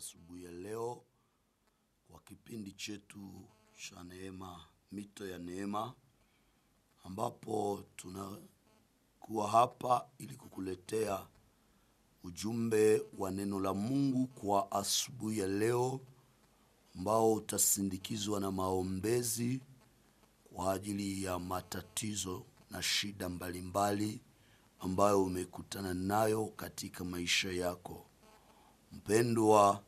asubuhi ya leo kwa kipindi chetu cha neema, mito ya neema, ambapo tunakuwa hapa ili kukuletea ujumbe wa neno la Mungu kwa asubuhi ya leo, ambao utasindikizwa na maombezi kwa ajili ya matatizo na shida mbalimbali ambayo umekutana nayo katika maisha yako. Mpendwa,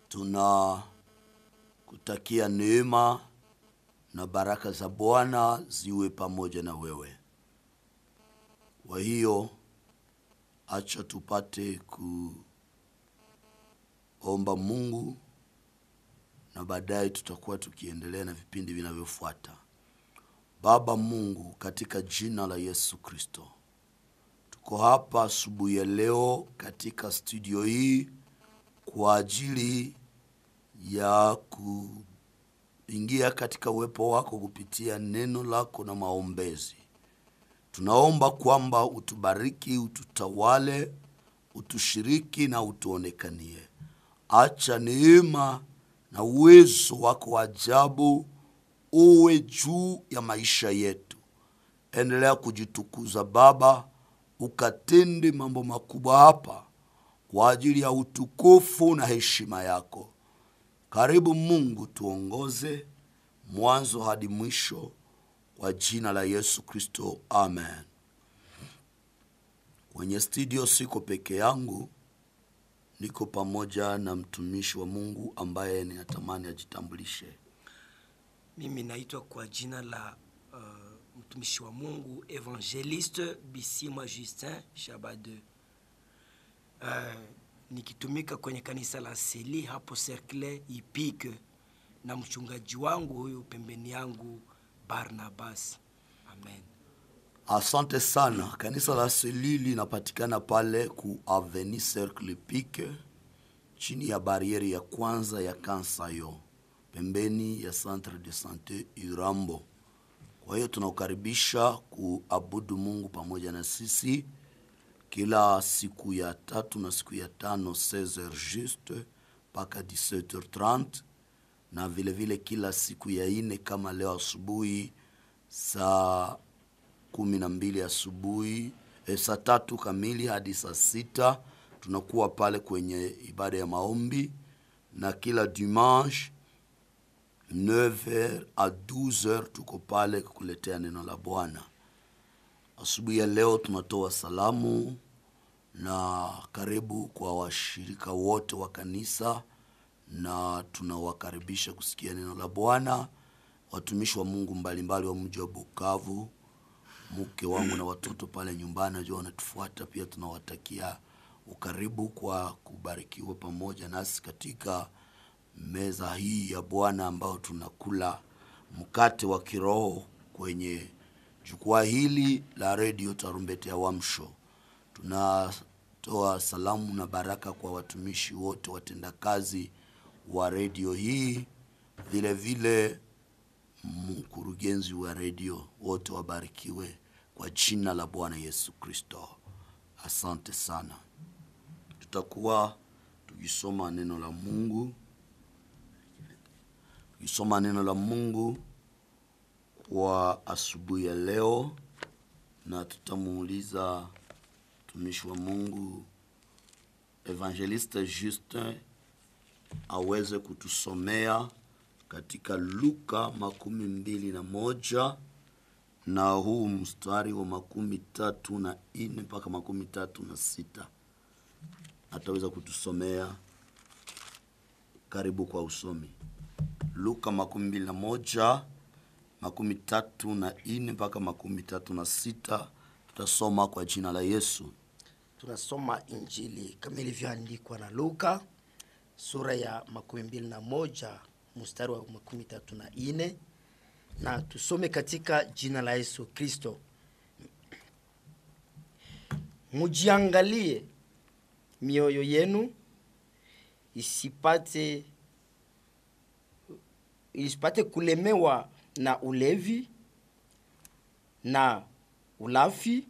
tunakutakia neema na baraka za Bwana ziwe pamoja na wewe. Kwa hiyo acha tupate kuomba Mungu, na baadaye tutakuwa tukiendelea na vipindi vinavyofuata. Baba Mungu, katika jina la Yesu Kristo, tuko hapa asubuhi ya leo katika studio hii kwa ajili ya kuingia katika uwepo wako kupitia neno lako na maombezi. Tunaomba kwamba utubariki, ututawale, utushiriki na utuonekanie. Acha neema na uwezo wako wa ajabu uwe juu ya maisha yetu. Endelea kujitukuza Baba, ukatende mambo makubwa hapa kwa ajili ya utukufu na heshima yako. Karibu Mungu, tuongoze mwanzo hadi mwisho, kwa jina la Yesu Kristo, amen. Kwenye studio siko peke yangu, niko pamoja na mtumishi wa Mungu ambaye ninatamani ajitambulishe. Mimi naitwa kwa jina la mtumishi wa Mungu Evangeliste Bisimwa Justin Shabade. Nikitumika kwenye kanisa la Seli hapo Cercle Ipike, na mchungaji wangu huyu pembeni yangu Barnabas. Amen. Asante sana. Kanisa la Seli linapatikana pale ku Avenue Cercle Ipike, chini ya barieri ya kwanza ya Kansayo, pembeni ya Centre de Santé Irambo. Kwa hiyo tunakukaribisha kuabudu Mungu pamoja na sisi kila siku ya tatu na siku ya tano 16h juste mpaka 17h30, na vile vile kila siku ya ine kama leo asubuhi saa 12 asubuhi, saa 3 kamili hadi saa 6 tunakuwa pale kwenye ibada ya maombi, na kila dimanche 9h à 12h tuko pale kukuletea neno la Bwana. Asubuhi ya leo tunatoa salamu na karibu kwa washirika wote wa kanisa, na tunawakaribisha kusikia neno la Bwana. Watumishi wa Mungu mbalimbali wa mji wa Bukavu, mke wangu na watoto pale nyumbani najua wanatufuata pia, tunawatakia ukaribu kwa kubarikiwa pamoja nasi katika meza hii ya Bwana, ambao tunakula mkate wa kiroho kwenye jukwaa hili la Radio Tarumbete ya Uamsho. Tunatoa salamu na baraka kwa watumishi wote, watendakazi wa radio hii, vile vile mkurugenzi wa radio, wote wabarikiwe kwa jina la Bwana Yesu Kristo. Asante sana. Tutakuwa tukisoma neno la Mungu. Tukisoma neno la Mungu kwa asubuhi ya leo, na tutamuuliza mtumishi wa Mungu Evangeliste Justin aweze kutusomea katika Luka 21 na huu mstari wa 34 mpaka 36. Ataweza kutusomea. Karibu kwa usomi. Luka 21 34 mpaka 36. Tutasoma kwa jina la Yesu. Tunasoma Injili kama ilivyoandikwa na Luka sura ya 21 mstari wa 34, na tusome katika jina la Yesu Kristo. Mujiangalie mioyo yenu isipate kulemewa na ulevi na ulafi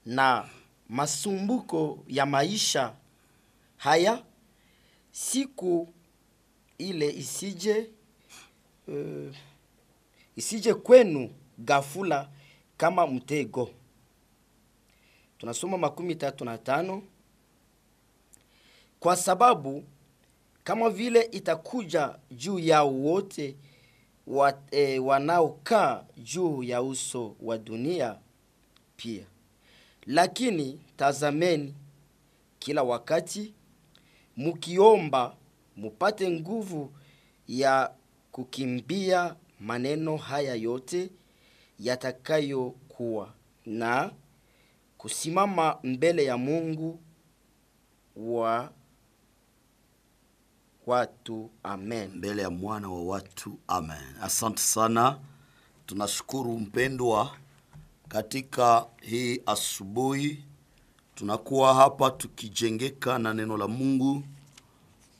na masumbuko ya maisha, haya, siku ile isije kwenu ghafula kama mtego. Tunasoma 35. Kwa sababu kama vile itakuja juu yao wote wanaokaa juu ya uso wa dunia pia. Lakini tazameni kila wakati mukiomba mupate nguvu ya kukimbia maneno haya yote yatakayokuwa na kusimama mbele ya Mungu wa watu. Amen. Mbele ya mwana wa watu. Amen. Asante sana. Tunashukuru mpendwa, katika hii asubuhi tunakuwa hapa tukijengeka na neno la Mungu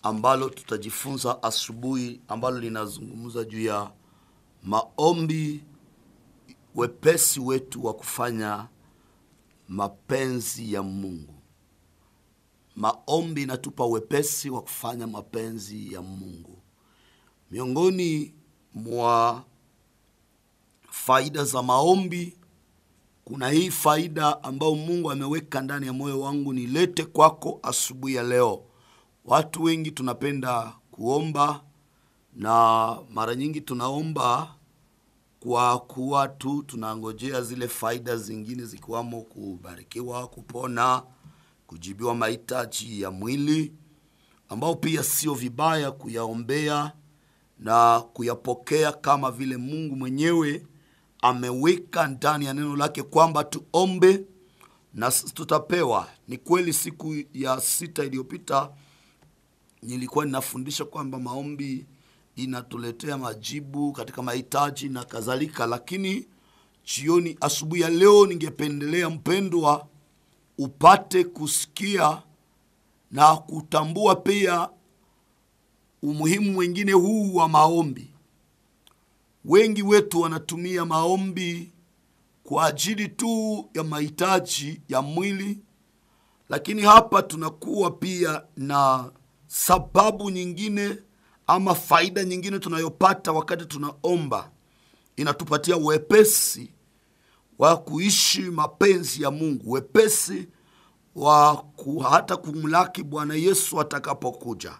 ambalo tutajifunza asubuhi, ambalo linazungumza juu ya maombi, wepesi wetu wa kufanya mapenzi ya Mungu. Maombi inatupa wepesi wa kufanya mapenzi ya Mungu. Miongoni mwa faida za maombi, kuna hii faida ambayo Mungu ameweka ndani ya moyo wangu nilete kwako asubuhi ya leo. Watu wengi tunapenda kuomba, na mara nyingi tunaomba kwa kuwa tu tunangojea zile faida zingine, zikiwamo kubarikiwa, kupona, kujibiwa mahitaji ya mwili, ambao pia sio vibaya kuyaombea na kuyapokea, kama vile Mungu mwenyewe ameweka ndani ya neno lake kwamba tuombe na tutapewa. Ni kweli siku ya 6 iliyopita nilikuwa ninafundisha kwamba maombi inatuletea majibu katika mahitaji na kadhalika, lakini asubuhi ya leo ningependelea mpendwa upate kusikia na kutambua pia umuhimu mwingine huu wa maombi. Wengi wetu wanatumia maombi kwa ajili tu ya mahitaji ya mwili, lakini hapa tunakuwa pia na sababu nyingine ama faida nyingine tunayopata wakati tunaomba. Inatupatia wepesi wa kuishi mapenzi ya Mungu, wepesi wa hata kumlaki Bwana Yesu atakapokuja.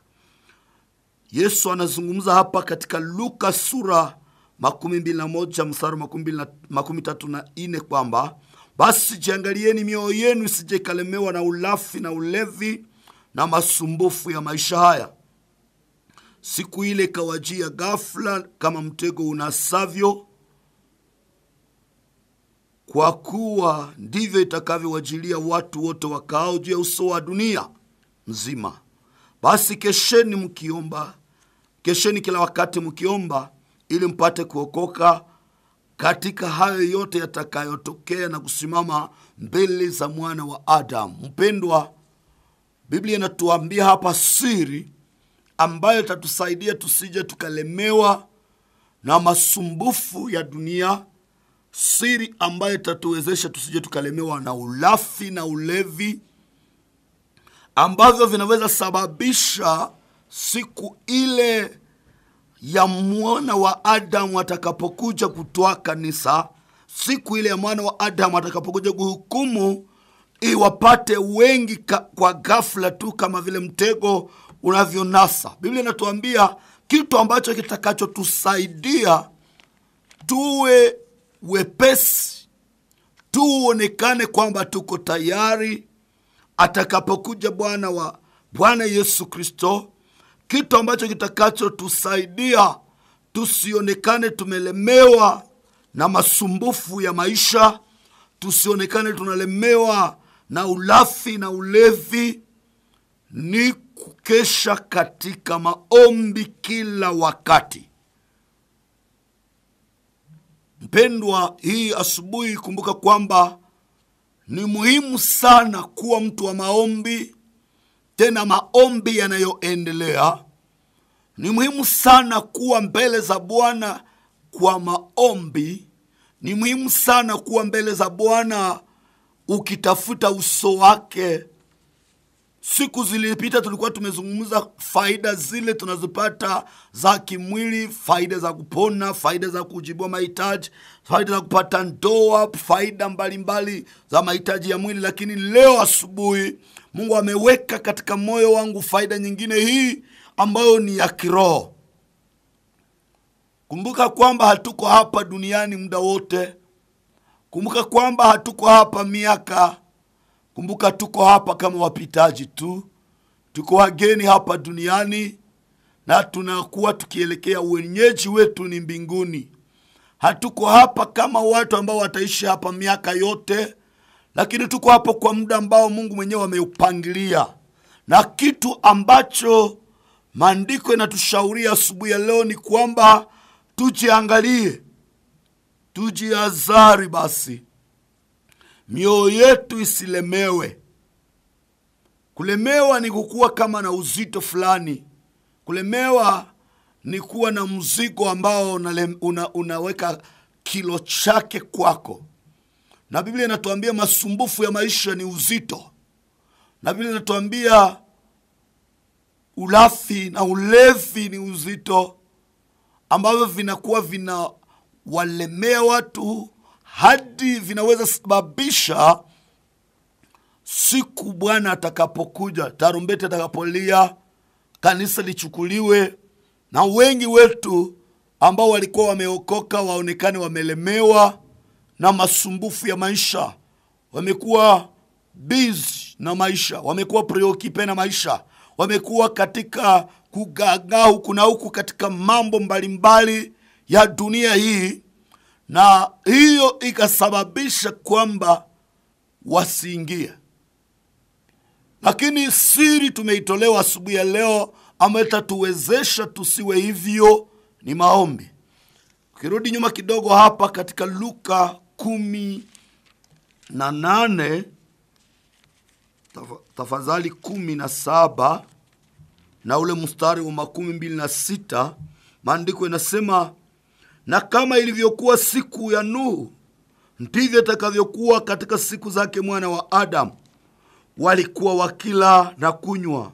Yesu anazungumza hapa katika Luka sura 21 mstari 34 kwamba basi jiangalieni mioyo yenu isije ikalemewa na ulafi na ulevi na masumbufu ya maisha haya. Siku ile ikawajia ghafla kama mtego unasavyo, kwa kuwa ndivyo itakavyowajilia watu wote wakaao juu ya uso wa dunia nzima. Basi kesheni mkiomba, kesheni kila wakati mkiomba, ili mpate kuokoka katika hayo yote yatakayotokea na kusimama mbele za mwana wa Adamu. Mpendwa, Biblia inatuambia hapa siri ambayo itatusaidia tusije tukalemewa na masumbufu ya dunia, siri ambayo itatuwezesha tusije tukalemewa na ulafi na ulevi ambavyo vinaweza sababisha siku ile ya mwana wa Adamu atakapokuja kutoa kanisa, siku ile ya mwana wa Adamu atakapokuja kuhukumu, iwapate wengi kwa ghafla tu kama vile mtego unavyonasa. Biblia inatuambia kitu ambacho kitakachotusaidia tuwe wepesi, tuonekane kwamba tuko tayari atakapokuja Bwana Yesu Kristo. Kitu ambacho kitakachotusaidia tusionekane tumelemewa na masumbufu ya maisha, tusionekane tunalemewa na ulafi na ulevi, ni kukesha katika maombi kila wakati. Mpendwa, hii asubuhi kumbuka kwamba ni muhimu sana kuwa mtu wa maombi, tena maombi yanayoendelea. Ni muhimu sana kuwa mbele za Bwana kwa maombi. Ni muhimu sana kuwa mbele za Bwana ukitafuta uso wake, Siku zilipita tulikuwa tumezungumza faida zile tunazopata za kimwili, faida za kupona, faida za kujibu mahitaji, faida za kupata ndoa, faida mbalimbali za mahitaji ya mwili. Lakini leo asubuhi Mungu ameweka katika moyo wangu faida nyingine hii ambayo ni ya kiroho. Kumbuka kwamba hatuko hapa duniani muda wote. Kumbuka kwamba hatuko hapa miaka. Kumbuka tuko hapa kama wapitaji tu. Tuko wageni hapa duniani na tunakuwa tukielekea wenyeji wetu ni mbinguni. Hatuko hapa kama watu ambao wataishi hapa miaka yote, lakini tuko hapa kwa muda ambao Mungu mwenyewe ameupangilia. Na kitu ambacho maandiko yanatushauri asubuhi ya leo ni kwamba tujiangalie, tujihadhari basi mioyo yetu isilemewe. Kulemewa ni kukuwa kama na uzito fulani. Kulemewa ni kuwa na mzigo ambao unaweka kilo chake kwako. Na Biblia inatuambia masumbufu ya maisha ni uzito. Na Biblia inatuambia ulafi na ulevi ni uzito, ambavyo vinakuwa vinawalemea watu hadi vinaweza sababisha siku Bwana atakapokuja, tarumbeta atakapolia, kanisa lichukuliwe, na wengi wetu ambao walikuwa wameokoka waonekane wamelemewa na masumbufu ya maisha. Wamekuwa busy na maisha, wamekuwa preoccupied na maisha, wamekuwa katika kugagaa huku na huku katika mambo mbalimbali ya dunia hii, na hiyo ikasababisha kwamba wasiingie. Lakini siri tumeitolewa asubuhi ya leo ambayo itatuwezesha tusiwe hivyo ni maombi. Ukirudi nyuma kidogo hapa katika Luka 18, tafadhali 17 na ule mstari wa 26, maandiko yanasema, na kama ilivyokuwa siku ya Nuhu, ndivyo itakavyokuwa katika siku zake mwana wa Adamu. Walikuwa wakila na kunywa,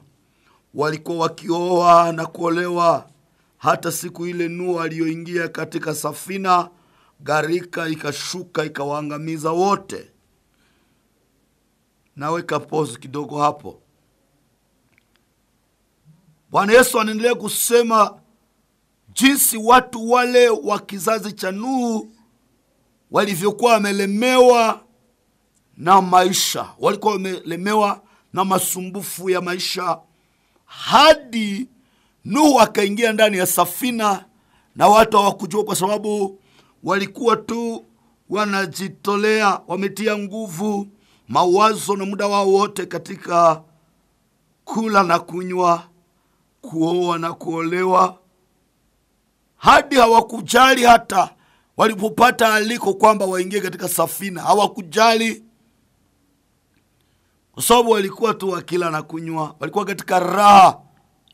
walikuwa wakioa na kuolewa, hata siku ile Nuhu aliyoingia katika safina, gharika ikashuka ikawaangamiza wote. Naweka pause kidogo hapo. Bwana Yesu anaendelea kusema jinsi watu wale wa kizazi cha Nuhu walivyokuwa wamelemewa na maisha, walikuwa wamelemewa na masumbufu ya maisha, hadi Nuhu akaingia ndani ya safina, na watu hawakujua, kwa sababu walikuwa tu wanajitolea, wametia nguvu, mawazo na muda wao wote katika kula na kunywa, kuoa na kuolewa, hadi hawakujali hata walipopata aliko kwamba waingie katika safina. Hawakujali, kwa sababu walikuwa tu wakila na kunywa, walikuwa katika raha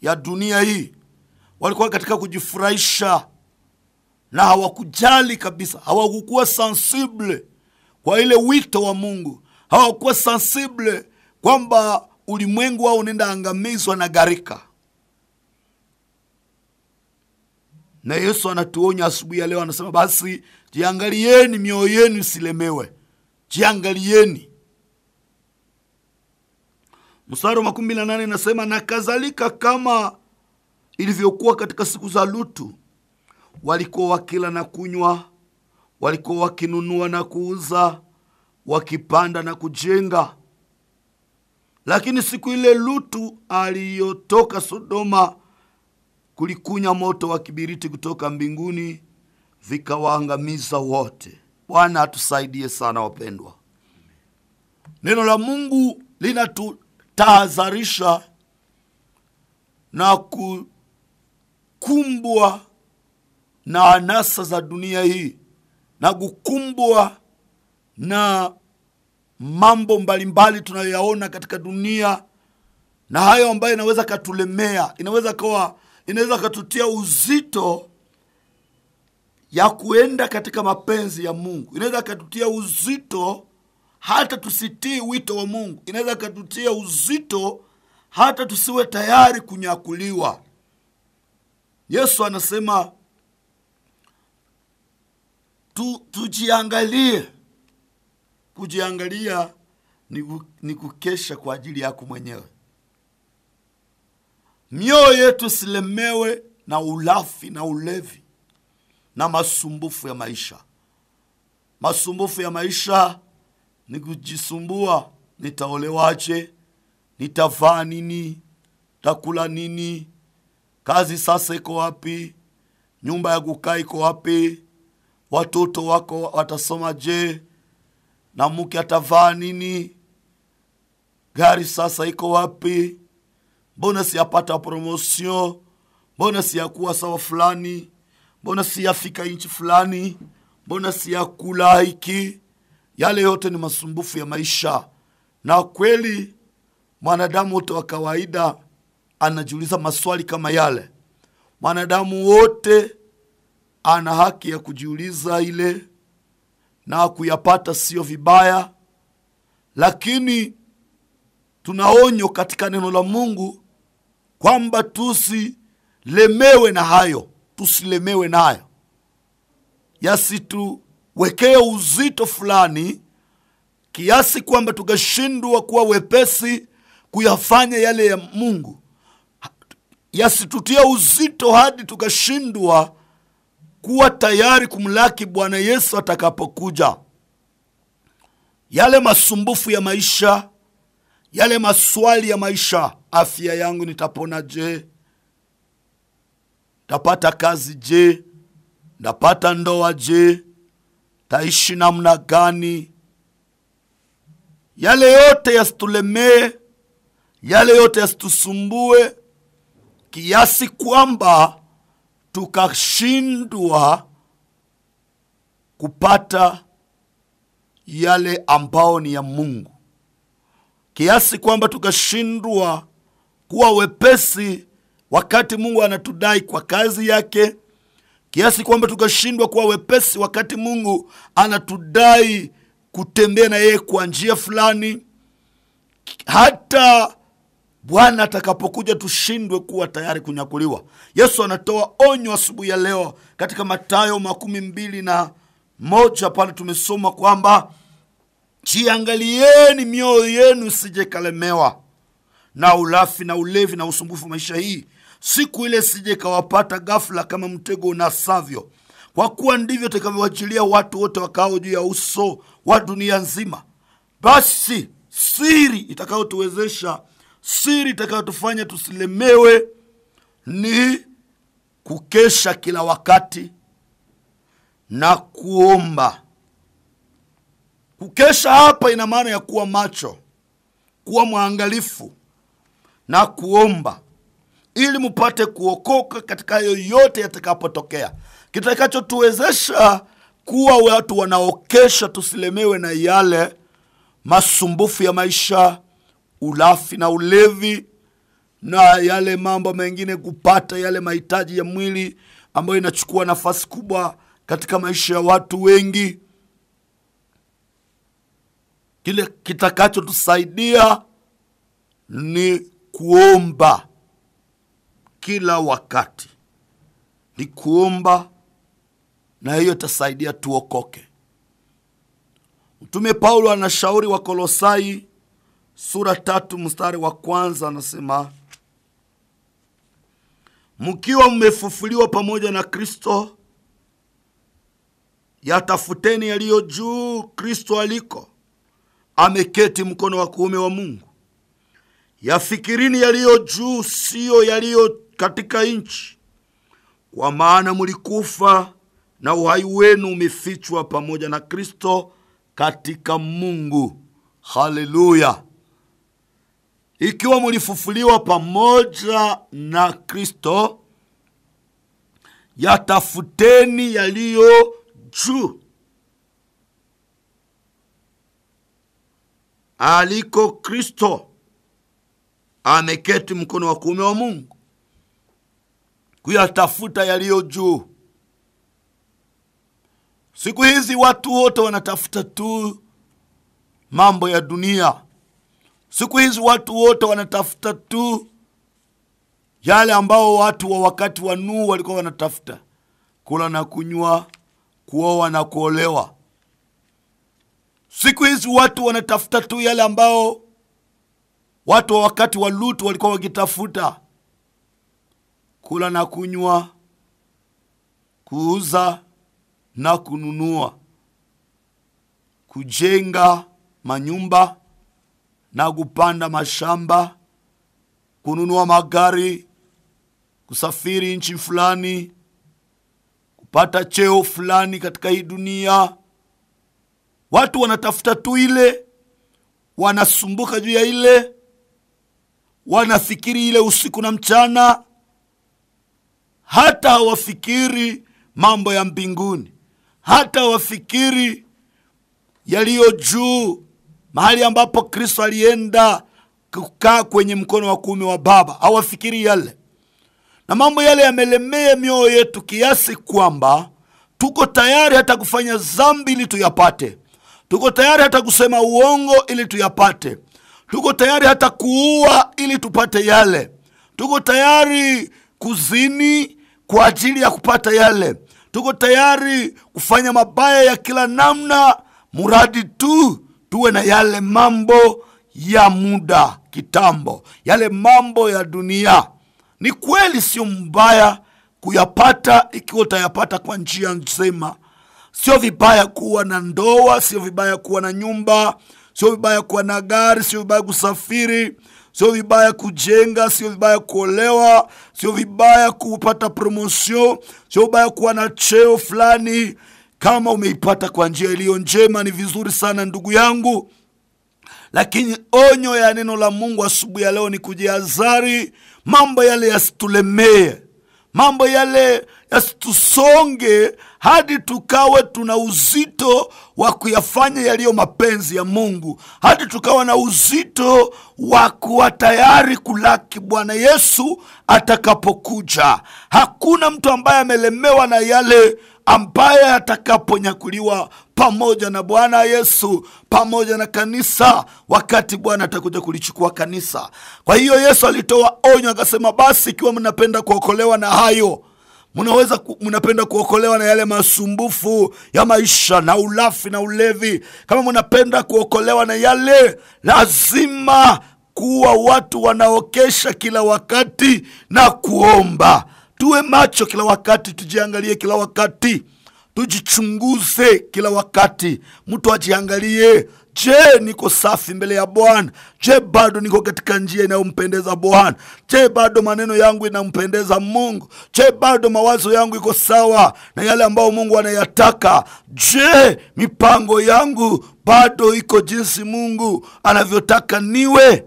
ya dunia hii, walikuwa katika kujifurahisha, na hawakujali kabisa. Hawakuwa sensible kwa ile wito wa Mungu. Hawakuwa sensible kwamba ulimwengu wao unaenda angamizwa na gharika. Na Yesu anatuonya asubuhi ya leo, anasema basi jiangalieni, mioyo yenu isilemewe. Jiangalieni. Mstari wa 18 inasema, na kadhalika kama ilivyokuwa katika siku za Lutu, walikuwa wakila na kunywa, walikuwa wakinunua na kuuza, wakipanda na kujenga. Lakini siku ile Lutu aliyotoka Sodoma, kulikunya moto wa kibiriti kutoka mbinguni, vikawaangamiza wote. Bwana atusaidie sana wapendwa. Neno la Mungu linatutahadharisha na kukumbwa na anasa za dunia hii, na kukumbwa na mambo mbalimbali tunayoyaona katika dunia, na hayo ambayo inaweza katulemea, inaweza katutia uzito ya kuenda katika mapenzi ya Mungu. Inaweza katutia uzito hata tusitii wito wa Mungu. Inaweza katutia uzito hata tusiwe tayari kunyakuliwa. Yesu anasema tujiangalie. Kujiangalia ni kukesha kwa ajili yako mwenyewe. Mioyo yetu silemewe na ulafi na ulevi na masumbufu ya maisha. Masumbufu ya maisha ni kujisumbua, nitaolewaje, nitavaa nini, takula nini, kazi sasa iko wapi, nyumba ya kukaa iko wapi, watoto wako watasoma je, na mke atavaa nini, gari sasa iko wapi, mbona siyapata promotion, mbona siyakuwa sawa fulani, mbona siyafika inchi fulani, mbona siyakula hiki. Yale yote ni masumbufu ya maisha. Na kweli mwanadamu wote wa kawaida anajiuliza maswali kama yale. Mwanadamu wote ana haki ya kujiuliza ile, na kuyapata sio vibaya. Lakini tunaonyo katika neno la Mungu kwamba tusilemewe na hayo. Tusilemewe nayo, yasituwekee uzito fulani kiasi kwamba tukashindwa kuwa wepesi kuyafanya yale ya Mungu. Yasitutie uzito hadi tukashindwa kuwa tayari kumlaki Bwana Yesu atakapokuja. Yale masumbufu ya maisha, yale maswali ya maisha, afya yangu nitapona je, tapata kazi je, napata ndoa je, taishi namna gani, yale yote yasitulemee, yale yote yasitusumbue kiasi kwamba tukashindwa kupata yale ambao ni ya Mungu, kiasi kwamba tukashindwa kuwa wepesi wakati Mungu anatudai kwa kazi yake, kiasi kwamba tukashindwa kuwa wepesi wakati Mungu anatudai kutembea na yeye kwa njia fulani, hata Bwana atakapokuja tushindwe kuwa tayari kunyakuliwa. Yesu anatoa onyo asubuhi ya leo katika Mathayo 21 pale tumesoma kwamba jiangalieni mioyo yenu isije kalemewa na ulafi na ulevi na usumbufu maisha hii, siku ile sije kawapata ghafla kama mtego unasavyo. Kwa kuwa ndivyo takavyowajilia watu wote wakao juu ya uso wa dunia nzima. Basi siri itakayotuwezesha, siri itakayotufanya tusilemewe ni kukesha kila wakati na kuomba. Kukesha hapa ina maana ya kuwa macho, kuwa mwangalifu na kuomba, ili mpate kuokoka katika yoyote yatakapotokea. Kitakachotuwezesha kuwa watu wanaokesha tusilemewe na yale masumbufu ya maisha, ulafi na ulevi na yale mambo mengine, kupata yale mahitaji ya mwili ambayo inachukua nafasi kubwa katika maisha ya watu wengi. Kile kitakachotusaidia ni kuomba kila wakati, ni kuomba, na hiyo itasaidia tuokoke. Mtume Paulo anashauri wa Kolosai sura 3 mstari wa 1, anasema mkiwa mmefufuliwa pamoja na Kristo, yatafuteni yaliyo juu, Kristo aliko ameketi mkono wa kuume wa Mungu. Yafikirini yaliyo juu, sio yaliyo katika nchi, kwa maana mlikufa na uhai wenu umefichwa pamoja na Kristo katika Mungu. Haleluya! Ikiwa mlifufuliwa pamoja na Kristo, yatafuteni yaliyo juu, aliko Kristo ameketi mkono wa kuume wa Mungu. Kuyatafuta yaliyo juu. Siku hizi watu wote wanatafuta tu mambo ya dunia. Siku hizi watu wote wanatafuta tu yale ambao watu wa wakati wa Nuhu walikuwa wanatafuta: kula na kunywa, kuoa na kuolewa. Siku hizi watu wanatafuta tu yale ambao watu wa wakati wa Lutu walikuwa wakitafuta: kula na kunywa, kuuza na kununua, kujenga manyumba na kupanda mashamba, kununua magari, kusafiri nchi fulani, kupata cheo fulani katika hii dunia. Watu wanatafuta tu ile, wanasumbuka juu ya ile, wanafikiri ile usiku na mchana, hata hawafikiri mambo ya mbinguni, hata hawafikiri yaliyo juu, mahali ambapo Kristo alienda kukaa kwenye mkono wa kuume wa Baba. Hawafikiri yale, na mambo yale yamelemea mioyo yetu kiasi kwamba tuko tayari hata kufanya dhambi ili tuyapate. Tuko tayari hata kusema uongo ili tuyapate. Tuko tayari hata kuua ili tupate yale. Tuko tayari kuzini kwa ajili ya kupata yale. Tuko tayari kufanya mabaya ya kila namna, muradi tu tuwe na yale mambo ya muda kitambo, yale mambo ya dunia. Ni kweli sio mbaya kuyapata ikiwa utayapata kwa njia njema. Sio vibaya kuwa na ndoa, sio vibaya kuwa na nyumba, sio vibaya kuwa na gari, sio vibaya kusafiri, sio vibaya kujenga, sio vibaya kuolewa, sio vibaya kupata promotion, sio vibaya kuwa na cheo fulani. Kama umeipata kwa njia iliyo njema ni vizuri sana ndugu yangu. Lakini onyo ya neno la Mungu asubuhi ya leo ni kujihadhari mambo yale yasitulemee, mambo yale yasitusonge hadi tukawe tuna uzito wa kuyafanya yaliyo mapenzi ya Mungu, hadi tukawa na uzito wa kuwa tayari kulaki Bwana Yesu atakapokuja. Hakuna mtu ambaye amelemewa na yale ambaye atakaponyakuliwa pamoja na Bwana Yesu, pamoja na kanisa, wakati Bwana atakuja kulichukua kanisa. Kwa hiyo Yesu alitoa onyo akasema, basi ikiwa mnapenda kuokolewa na hayo, mnapenda kuokolewa na yale masumbufu ya maisha na ulafi na ulevi, kama mnapenda kuokolewa na yale, lazima kuwa watu wanaokesha kila wakati na kuomba. Tuwe macho kila wakati, tujiangalie kila wakati, tujichunguze kila wakati. Mtu ajiangalie, je, niko safi mbele ya Bwana? Je, bado niko katika njia inayompendeza Bwana? Je, bado maneno yangu inampendeza Mungu? Je, bado mawazo yangu iko sawa na yale ambayo Mungu anayataka? Je, mipango yangu bado iko jinsi Mungu anavyotaka niwe?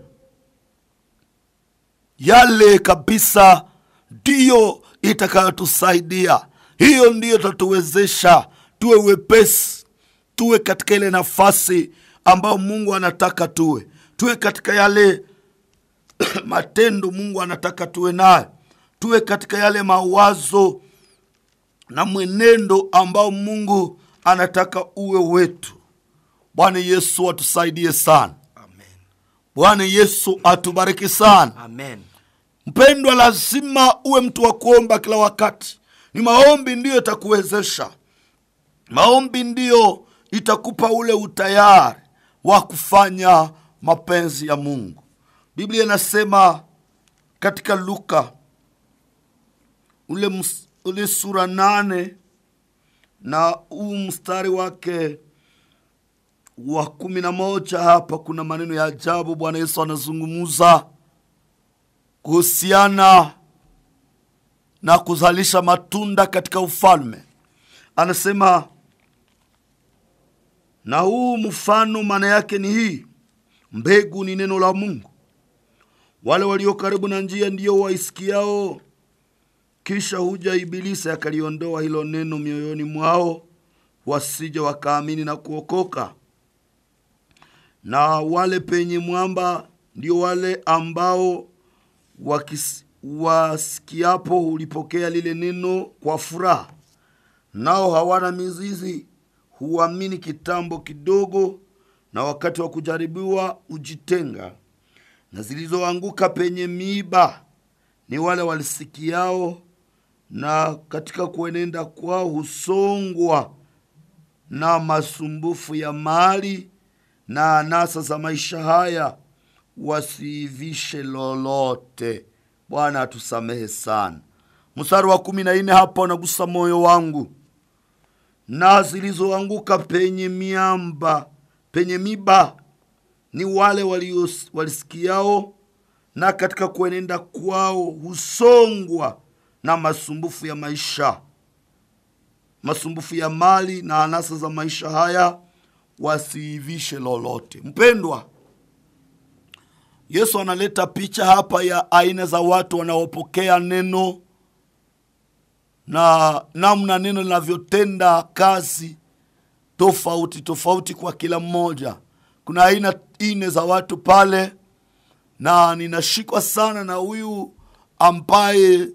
Yale kabisa ndiyo itakayotusaidia. Hiyo ndiyo tatuwezesha tuwe wepesi, tuwe katika ile nafasi ambayo Mungu anataka tuwe katika yale matendo Mungu anataka tuwe nayo, tuwe katika yale mawazo na mwenendo ambao Mungu anataka uwe wetu. Bwana Yesu atusaidie sana. Amen. Bwana Yesu atubariki sana. Amen. Mpendwa, lazima uwe mtu wa kuomba kila wakati. Ni maombi ndiyo itakuwezesha. Maombi ndiyo itakupa ule utayari wa kufanya mapenzi ya Mungu. Biblia inasema katika Luka ule sura 8 na mstari wake wa 11, hapa kuna maneno ya ajabu. Bwana Yesu anazungumza kuhusiana na kuzalisha matunda katika ufalme. Anasema, na huu mfano maana yake ni hii: mbegu ni neno la Mungu. Wale walio karibu na njia ndio waisikiao, kisha huja Ibilisi akaliondoa hilo neno mioyoni mwao, wasije wakaamini na kuokoka. Na wale penye mwamba ndio wale ambao wasikiapo hulipokea lile neno kwa furaha, nao hawana mizizi, huamini kitambo kidogo, na wakati wa kujaribiwa hujitenga. Na zilizoanguka penye miiba ni wale walisikiao, na katika kuenenda kwao husongwa na masumbufu ya mali na anasa za maisha haya, wasiivishe lolote. Bwana atusamehe sana. Mstari wa 14 hapa unagusa moyo wangu. Na zilizoanguka penye miiba ni wale walisikiao, na katika kuenenda kwao husongwa na masumbufu ya maisha, masumbufu ya mali na anasa za maisha haya, wasiivishe lolote. Mpendwa, Yesu analeta picha hapa ya aina za watu wanaopokea neno na namna neno linavyotenda kazi tofauti kwa kila mmoja. Kuna aina 4 za watu pale, na ninashikwa sana na huyu ambaye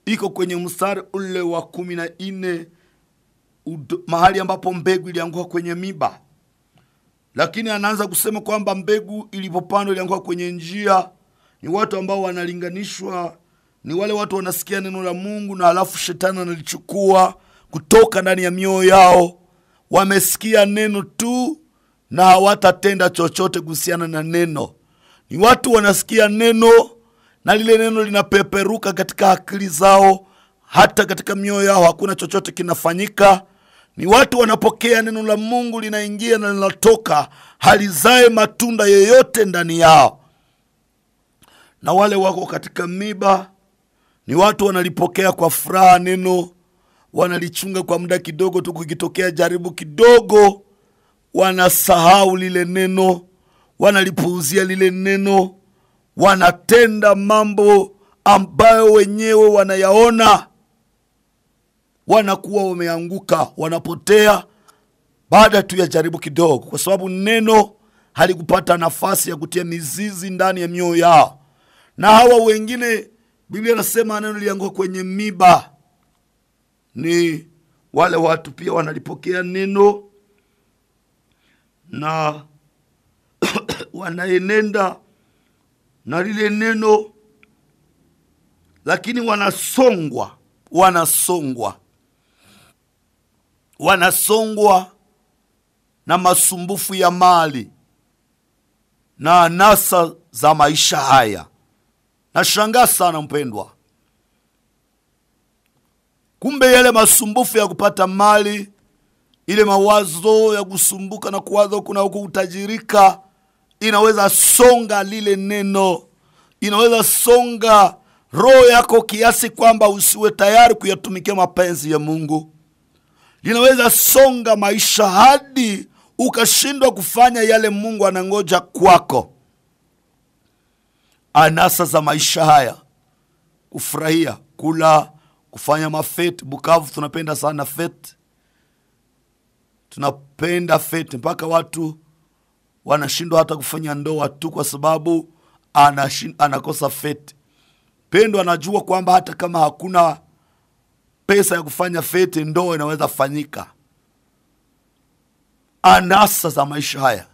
iko kwenye mstari ule wa 14, mahali ambapo mbegu ilianguka kwenye miiba. Lakini anaanza kusema kwamba mbegu ilipopandwa ilianguka kwenye njia. Ni watu ambao wanalinganishwa, ni wale watu wanasikia neno la Mungu na halafu shetani analichukua kutoka ndani ya mioyo yao. Wamesikia neno tu na hawatatenda chochote kuhusiana na neno. Ni watu wanasikia neno na lile neno linapeperuka katika akili zao, hata katika mioyo yao hakuna chochote kinafanyika. Ni watu wanapokea neno la Mungu, linaingia na linatoka, halizae matunda yoyote ndani yao. Na wale wako katika miiba ni watu wanalipokea kwa furaha neno, wanalichunga kwa muda kidogo tu, kukitokea jaribu kidogo wanasahau lile neno, wanalipuuzia lile neno, wanatenda mambo ambayo wenyewe wanayaona, wanakuwa wameanguka, wanapotea baada tu ya jaribu kidogo, kwa sababu neno halikupata nafasi ya kutia mizizi ndani ya mioyo yao. Na hawa wengine, Biblia inasema neno lilianguka kwenye miiba, ni wale watu pia wanalipokea neno na wanaenenda na lile neno, lakini wanasongwa na masumbufu ya mali na anasa za maisha haya. Nashangaa sana mpendwa, kumbe yale masumbufu ya kupata mali, ile mawazo ya kusumbuka na kuwaza kuna huko utajirika, inaweza songa lile neno, inaweza songa roho yako kiasi kwamba usiwe tayari kuyatumikia mapenzi ya Mungu. Linaweza songa maisha hadi ukashindwa kufanya yale Mungu anangoja kwako. Anasa za maisha haya, kufurahia, kula, kufanya mafeti. Bukavu tunapenda sana feti. Tunapenda feti mpaka watu wanashindwa hata kufanya ndoa tu kwa sababu anakosa feti. Pendo anajua kwamba hata kama hakuna pesa ya kufanya feti, ndoa inaweza fanyika. Anasa za maisha haya,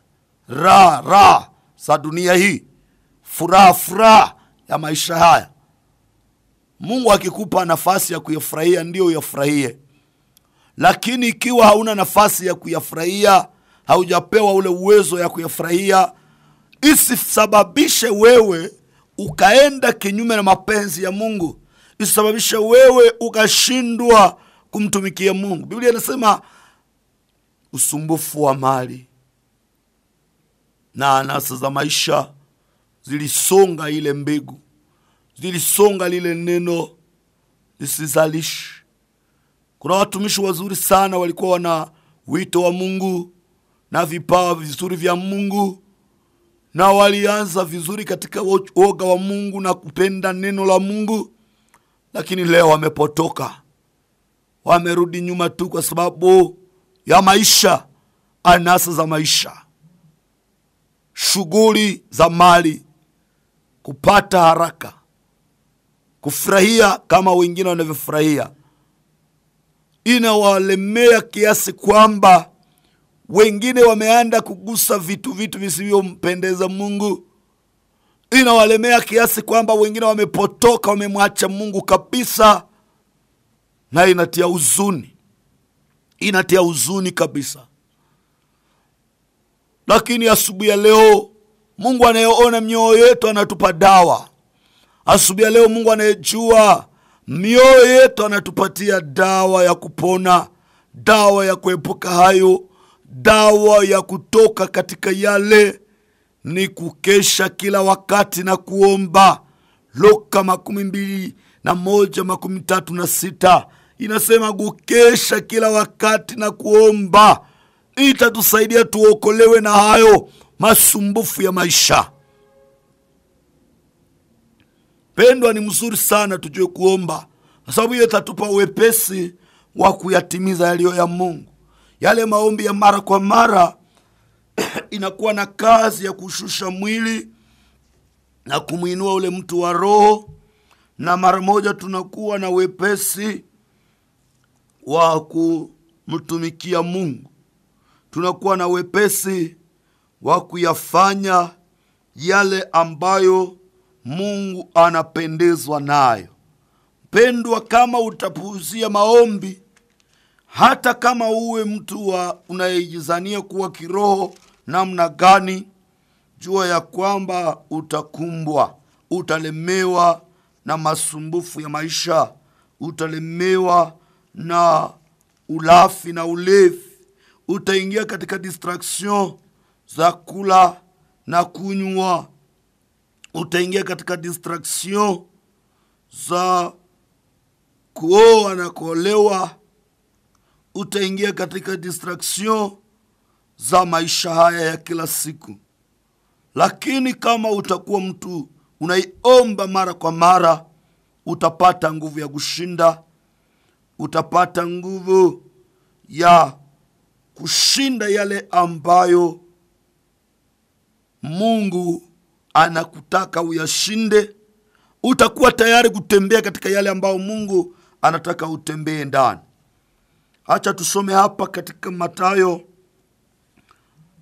raha za dunia hii, furaha ya maisha haya. Mungu akikupa nafasi ya kuyafurahia, ndio uyafurahie. Lakini ikiwa hauna nafasi ya kuyafurahia, haujapewa ule uwezo ya kuyafurahia, isisababishe wewe ukaenda kinyume na mapenzi ya Mungu, isisababishe wewe ukashindwa kumtumikia Mungu. Biblia inasema usumbufu wa mali na anasa za maisha zilisonga ile mbegu, zilisonga lile neno lisizalishi. Kuna watumishi wazuri sana walikuwa wana wito wa Mungu na vipawa vizuri vya Mungu, na walianza vizuri katika woga wa Mungu na kupenda neno la Mungu, lakini leo wamepotoka, wamerudi nyuma tu kwa sababu ya maisha, anasa za maisha, shughuli za mali, kupata haraka, kufurahia kama wengine wanavyofurahia. Inawalemea kiasi kwamba wengine wameanda kugusa vitu visivyompendeza Mungu, inawalemea kiasi kwamba wengine wamepotoka, wamemwacha Mungu kabisa, na inatia huzuni kabisa. Lakini asubuhi ya leo Mungu anayeona mioyo yetu anatupa dawa. Asubuhi ya leo Mungu anayejua mioyo yetu anatupatia dawa ya kupona, dawa ya kuepuka hayo, dawa ya kutoka katika yale. Ni kukesha kila wakati na kuomba. Luka 21:36 inasema kukesha kila wakati na kuomba itatusaidia tuokolewe na hayo masumbufu ya maisha. Pendwa, ni mzuri sana tujue kuomba, kwa sababu hiyo itatupa uwepesi wa kuyatimiza yaliyo ya Mungu. Yale maombi ya mara kwa mara inakuwa na kazi ya kushusha mwili na kumuinua ule mtu wa roho, na mara moja tunakuwa na wepesi wa kumtumikia Mungu. Tunakuwa na wepesi wa kuyafanya yale ambayo Mungu anapendezwa nayo. Pendwa, kama utapuuzia maombi, hata kama uwe mtu unayejizania kuwa kiroho namna gani, jua ya kwamba utakumbwa, utalemewa na masumbufu ya maisha, utalemewa na ulafi na ulevi, utaingia katika distraction za kula na kunywa, utaingia katika distraction za kuoa na kuolewa, utaingia katika distraction za maisha haya ya kila siku. Lakini kama utakuwa mtu unaiomba mara kwa mara, utapata nguvu ya kushinda, utapata nguvu ya kushinda yale ambayo Mungu anakutaka uyashinde. Utakuwa tayari kutembea katika yale ambayo Mungu anataka utembee ndani. Acha tusome hapa katika Mathayo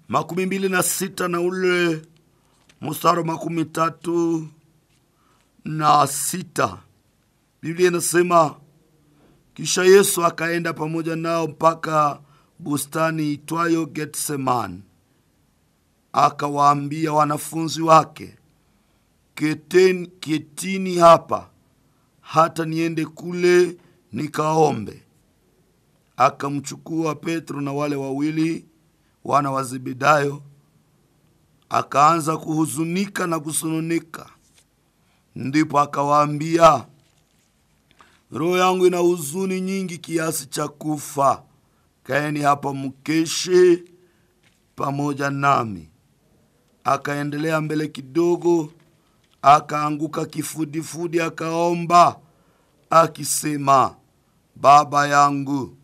26 na ule mstari 36. Biblia inasema, kisha Yesu akaenda pamoja nao mpaka bustani itwayo Getsemani. Akawaambia wanafunzi wake, ketini hapa hata niende kule nikaombe. Akamchukua Petro na wale wawili wana wa Zebedayo, akaanza kuhuzunika na kusononeka. Ndipo akawaambia, roho yangu ina huzuni nyingi kiasi cha kufa. Kaeni hapa mkeshe pamoja nami. Akaendelea mbele kidogo, akaanguka kifudifudi, akaomba akisema, Baba yangu,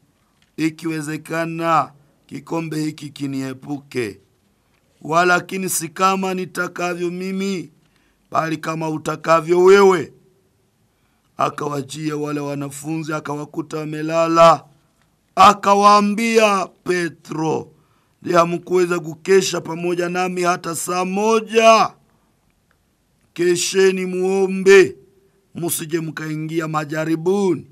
ikiwezekana kikombe hiki kiniepuke, walakini si kama nitakavyo mimi, bali kama utakavyo wewe. Akawajia wale wanafunzi, akawakuta wamelala. Akawaambia Petro, je, hamkuweza kukesha pamoja nami hata saa moja? Kesheni muombe, msije mkaingia majaribuni.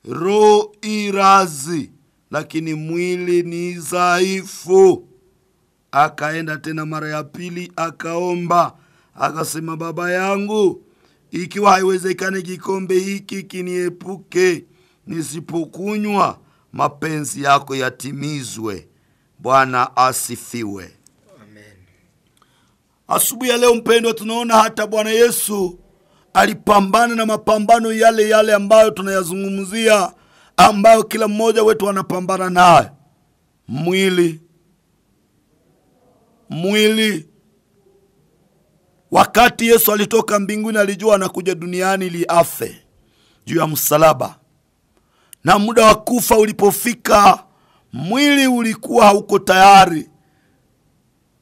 Roho irazi, lakini mwili ni dhaifu. Akaenda tena mara ya pili, akaomba akasema, Baba yangu, ikiwa haiwezekani kikombe hiki kiniepuke, nisipokunywa, mapenzi yako yatimizwe. Bwana asifiwe. Amen. Asubuhi ya leo mpendwa, tunaona hata Bwana Yesu alipambana na mapambano yale ambayo tunayazungumzia, ambayo kila mmoja wetu anapambana nayo. Mwili. Wakati Yesu alitoka mbinguni, alijua anakuja duniani ili afe juu ya msalaba. Na muda wa kufa ulipofika, mwili ulikuwa hauko tayari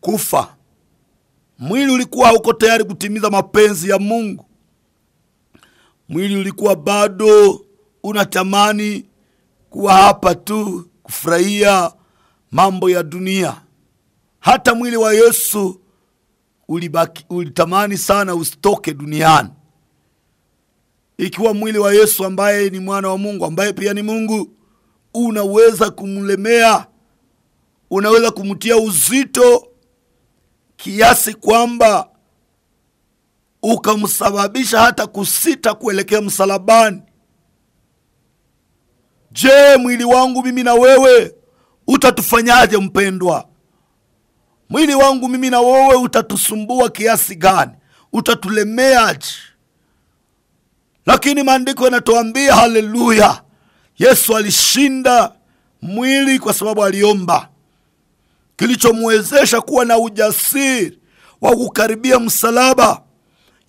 kufa. Mwili ulikuwa hauko tayari kutimiza mapenzi ya Mungu. Mwili ulikuwa bado unatamani kuwa hapa tu, kufurahia mambo ya dunia. Hata mwili wa Yesu ulitamani sana usitoke duniani. Ikiwa mwili wa Yesu ambaye ni mwana wa Mungu, ambaye pia ni Mungu, unaweza kumlemea, unaweza kumtia uzito kiasi kwamba ukamsababisha hata kusita kuelekea msalabani. Je, mwili wangu mimi na wewe utatufanyaje mpendwa? Mwili wangu mimi na wewe utatusumbua kiasi gani? Utatulemeaje? Lakini maandiko yanatuambia, haleluya, Yesu alishinda mwili kwa sababu aliomba. Kilichomwezesha kuwa na ujasiri wa kukaribia msalaba,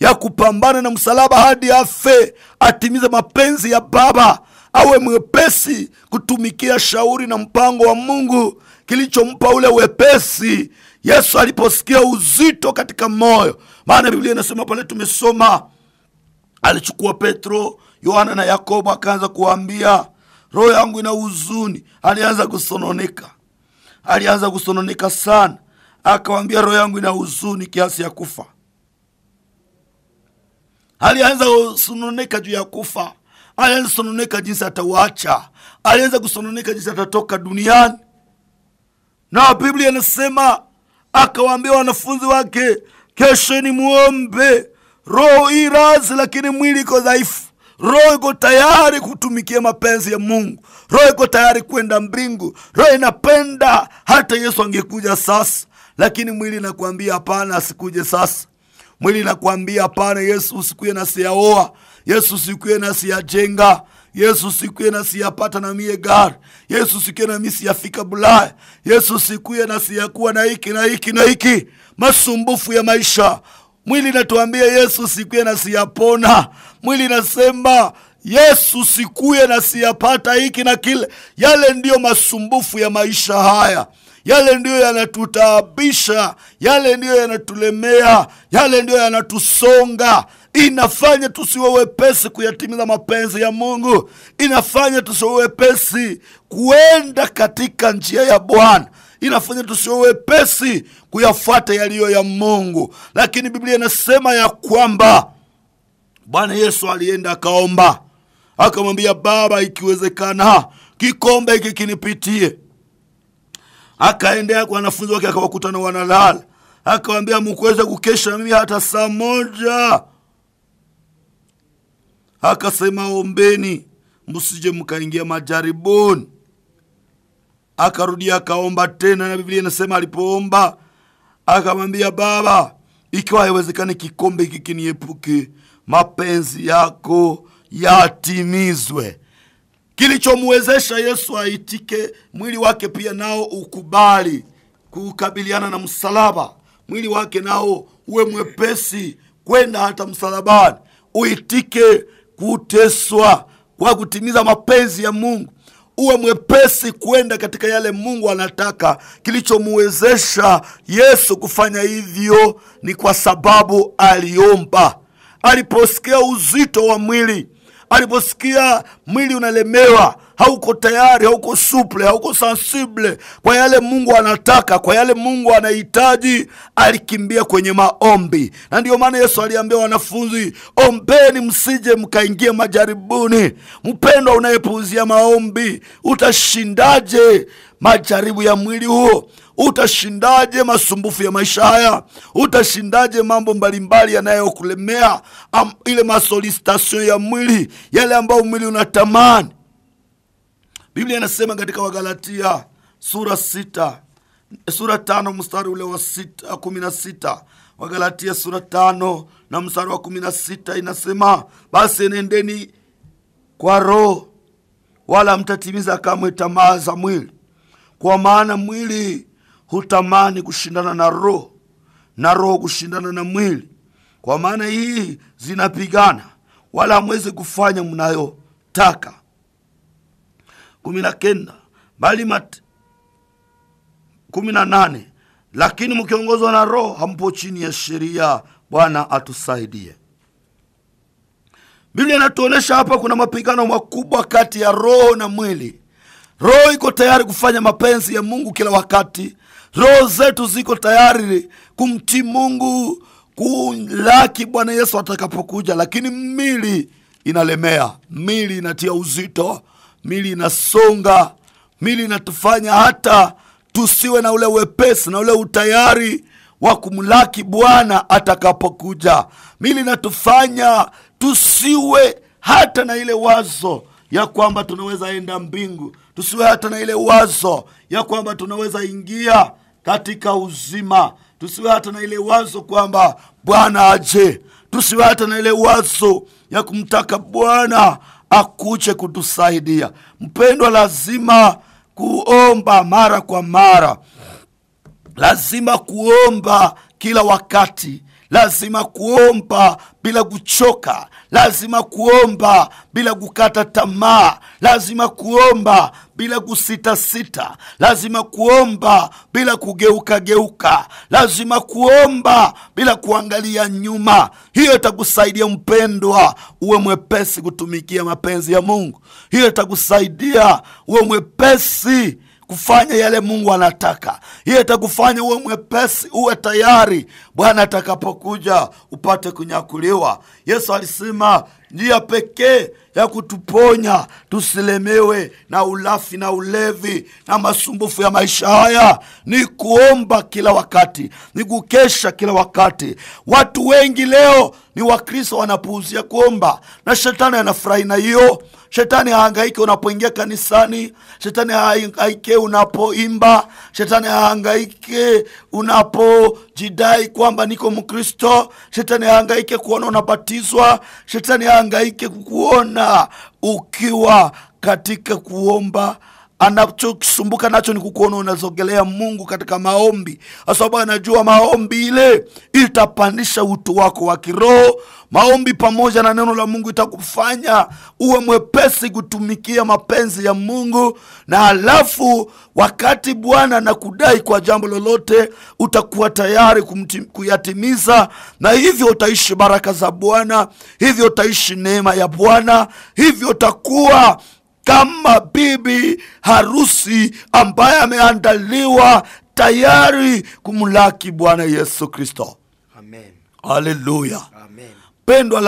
ya kupambana na msalaba hadi afe, atimize mapenzi ya Baba, awe mwepesi kutumikia shauri na mpango wa Mungu. Kilichompa ule wepesi, Yesu aliposikia uzito katika moyo. Maana Biblia inasema pale, tumesoma, alichukua Petro, Yohana na Yakobo, akaanza kuambia, roho yangu ina huzuni. Alianza kusononeka sana. Akawaambia, roho yangu ina huzuni kiasi ya kufa. Alianza kusononeka juu ya kufa. Alianza kusononeka jinsi atauacha. Alianza kusononeka jinsi atatoka duniani. Na Biblia inasema, akawaambia wanafunzi wake, kesho ni muombe. Roho irazi lakini mwili iko dhaifu. Roho iko tayari kutumikia mapenzi ya Mungu. Roho iko tayari kwenda mbingu. Roho inapenda hata Yesu angekuja sasa. Lakini mwili inakuambia hapana, asikuje sasa. Mwili inakuambia hapana, Yesu sikuye na siyaoa. Yesu sikuye na siyajenga. Yesu sikuye na siyapata na mie gari. Yesu sikuye na mimi siyafika Bulaya. Yesu sikuye na siyakuwa na hiki na hiki na hiki. Masumbufu ya maisha. Mwili inatuambia Yesu sikuye na siyapona. Mwili inasema Yesu sikuye na siyapata hiki na kile. Yale ndiyo masumbufu ya maisha haya. Yale ndiyo yanatutaabisha. Yale ndiyo yanatulemea. Yale ndiyo yanatusonga. Inafanya tusiwe wepesi kuyatimiza mapenzi ya Mungu. Inafanya tusiwe wepesi kuenda katika njia ya Bwana. Inafanya tusiwe wepesi kuyafuata yaliyo ya Mungu. Lakini Biblia inasema ya kwamba Bwana Yesu alienda akaomba. Akamwambia, Baba, ikiwezekana kikombe hiki kinipitie. Akaendea kwa wanafunzi wake, akawakutana wanalala. Akawaambia, mkuweza kukesha na mimi hata saa moja? Akasema, ombeni msije mkaingia majaribuni. Akarudia akaomba tena, na Biblia inasema alipoomba akamwambia, Baba, ikiwa haiwezekani kikombe hiki kiniepuke, mapenzi yako yatimizwe. Kilichomwezesha Yesu aitike, mwili wake pia nao ukubali kukabiliana na msalaba. Mwili wake nao uwe mwepesi kwenda hata msalabani. Uitike kuteswa kwa kutimiza mapenzi ya Mungu. Uwe mwepesi kwenda katika yale Mungu anataka. Kilichomwezesha Yesu kufanya hivyo ni kwa sababu aliomba. Aliposikia uzito wa mwili, aliposikia mwili unalemewa, hauko tayari, hauko suple, hauko sensible kwa yale Mungu anataka, kwa yale Mungu anahitaji, alikimbia kwenye maombi. Na ndio maana Yesu aliambia wanafunzi, ombeni msije mkaingia majaribuni. Mpendwa, unayepuuzia maombi, utashindaje majaribu ya mwili huo? Utashindaje masumbufu ya maisha haya? Utashindaje mambo mbalimbali yanayokulemea, ile masolicitation ya mwili, yale ambayo mwili unatamani? Biblia inasema katika Wagalatia sura 5 mstari ule wa 16. Wagalatia sura 5 na mstari wa 16 inasema, basi nendeni kwa Roho, wala mtatimiza kamwe tamaa za mwili. Kwa maana mwili hutamani kushindana na roho, na roho kushindana na mwili. Kwa maana hii zinapigana, wala hamwezi kufanya mnayotaka. 19 bali 18, lakini mkiongozwa na Roho hampo chini ya sheria. Bwana atusaidie. Biblia inatuonesha hapa kuna mapigano makubwa kati ya roho na mwili. Roho iko tayari kufanya mapenzi ya Mungu kila wakati. Roho zetu ziko tayari kumtii Mungu, kulaki Bwana Yesu atakapokuja, lakini mili inalemea, mili inatia uzito, mili inasonga, mili inatufanya hata tusiwe na ule wepesi na ule utayari wa kumlaki Bwana atakapokuja. Mili inatufanya tusiwe hata na ile wazo ya kwamba tunaweza enda mbingu, tusiwe hata na ile wazo ya kwamba tunaweza ingia katika uzima, tusiwe hata na ile wazo kwamba Bwana aje, tusiwe hata na ile wazo ya kumtaka Bwana akuje kutusaidia. Mpendwa, lazima kuomba mara kwa mara, lazima kuomba kila wakati, lazima kuomba bila kuchoka, lazima kuomba bila kukata tamaa, lazima kuomba bila kusita sita, lazima kuomba bila kugeuka geuka, lazima kuomba bila kuangalia nyuma. Hiyo itakusaidia mpendwa uwe mwepesi kutumikia mapenzi ya Mungu. Hiyo itakusaidia uwe mwepesi kufanya yale Mungu anataka. Hiyo itakufanya uwe mwepesi, uwe tayari Bwana atakapokuja upate kunyakuliwa. Yesu alisema njia pekee ya kutuponya tusilemewe na ulafi na ulevi na masumbufu ya maisha haya ni kuomba kila wakati, ni kukesha kila wakati. Watu wengi leo ni Wakristo wanapuuzia kuomba, na shetani anafurahi na hiyo. Shetani hahangaiki unapoingia kanisani, shetani hahangaiki unapoimba, shetani hahangaiki unapojidai kwamba niko Mkristo, shetani hahangaiki kuona unabatizwa, shetani hahangaiki kuona ukiwa katika kuomba. Anachokisumbuka nacho ni kukuona unazogelea Mungu katika maombi, kwa sababu anajua maombi ile itapandisha utu wako wa kiroho. Maombi pamoja na neno la Mungu itakufanya uwe mwepesi kutumikia mapenzi ya Mungu, na halafu wakati Bwana anakudai kwa jambo lolote utakuwa tayari kuyatimiza, na hivyo utaishi baraka za Bwana, hivyo utaishi neema ya Bwana, hivyo utakuwa kama bibi harusi ambaye ameandaliwa tayari kumlaki Bwana Yesu Kristo. Amen. Haleluya. Amen. Pendwa,